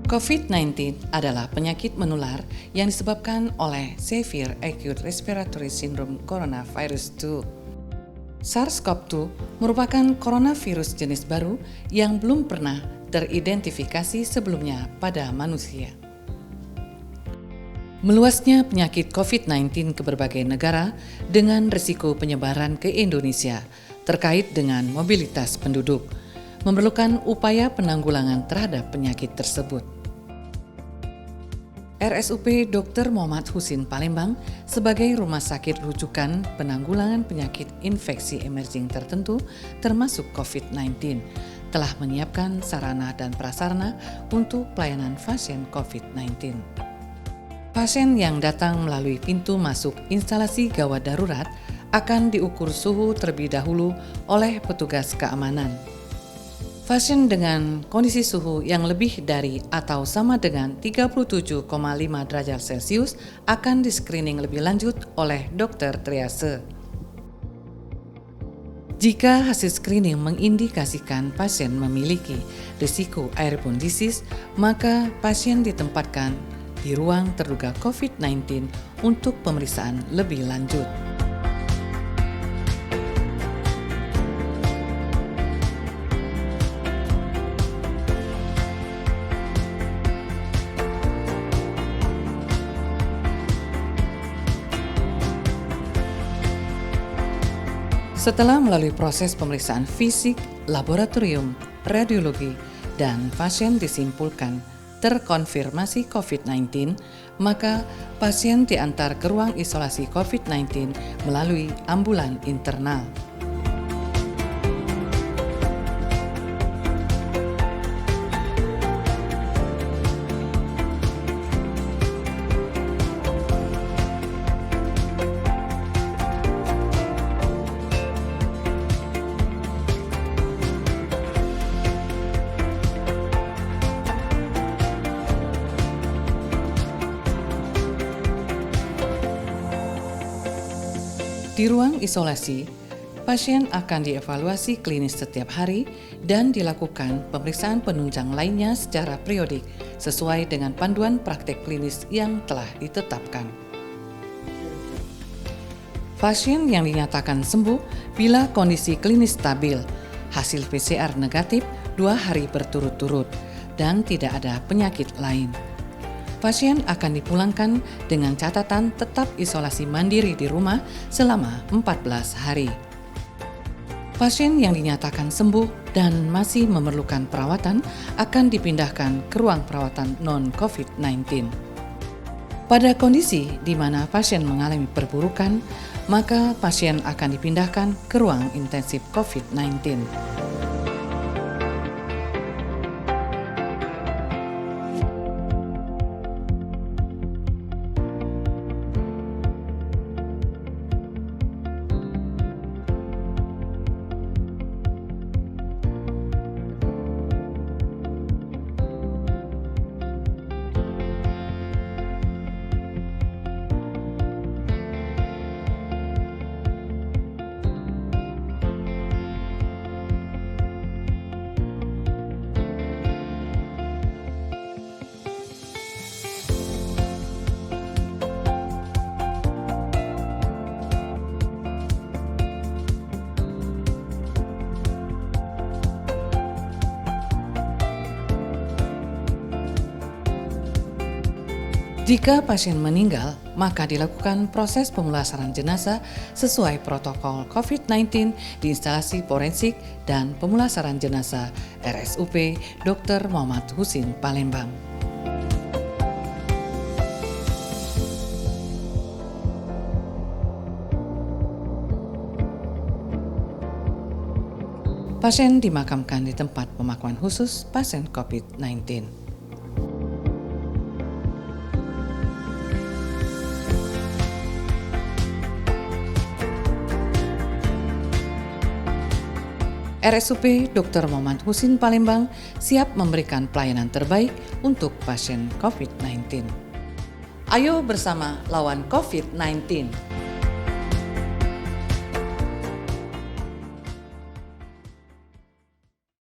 COVID-19 adalah penyakit menular yang disebabkan oleh Severe Acute Respiratory Syndrome Coronavirus 2. SARS-CoV-2 merupakan coronavirus jenis baru yang belum pernah teridentifikasi sebelumnya pada manusia. Meluasnya penyakit COVID-19 ke berbagai negara dengan risiko penyebaran ke Indonesia terkait dengan mobilitas penduduk memerlukan upaya penanggulangan terhadap penyakit tersebut. RSUP Dr. Muhammad Husin Palembang sebagai rumah sakit rujukan penanggulangan penyakit infeksi emerging tertentu termasuk COVID-19 telah menyiapkan sarana dan prasarana untuk pelayanan pasien COVID-19. Pasien yang datang melalui pintu masuk instalasi gawat darurat akan diukur suhu terlebih dahulu oleh petugas keamanan. Pasien dengan kondisi suhu yang lebih dari atau sama dengan 37,5 derajat Celcius akan di-screening lebih lanjut oleh dokter triase. Jika hasil screening mengindikasikan pasien memiliki risiko airborne disease, maka pasien ditempatkan di ruang terduga COVID-19 untuk pemeriksaan lebih lanjut. Setelah melalui proses pemeriksaan fisik, laboratorium, radiologi, dan pasien disimpulkan terkonfirmasi COVID-19, maka pasien diantar ke ruang isolasi COVID-19 melalui ambulan internal. Di ruang isolasi, pasien akan dievaluasi klinis setiap hari dan dilakukan pemeriksaan penunjang lainnya secara periodik sesuai dengan panduan praktek klinis yang telah ditetapkan. Pasien yang dinyatakan sembuh bila kondisi klinis stabil, hasil PCR negatif 2 hari berturut-turut, dan tidak ada penyakit lain. Pasien akan dipulangkan dengan catatan tetap isolasi mandiri di rumah selama 14 hari. Pasien yang dinyatakan sembuh dan masih memerlukan perawatan akan dipindahkan ke ruang perawatan non-COVID-19. Pada kondisi di mana pasien mengalami perburukan, maka pasien akan dipindahkan ke ruang intensif COVID-19. Jika pasien meninggal, maka dilakukan proses pemulasaran jenazah sesuai protokol COVID-19 di instalasi forensik dan pemulasaran jenazah RSUP Dr. Muhammad Husin Palembang. Pasien dimakamkan di tempat pemakaman khusus pasien COVID-19. RSUP Dr. Muhammad Husin Palembang siap memberikan pelayanan terbaik untuk pasien COVID-19. Ayo bersama lawan COVID-19.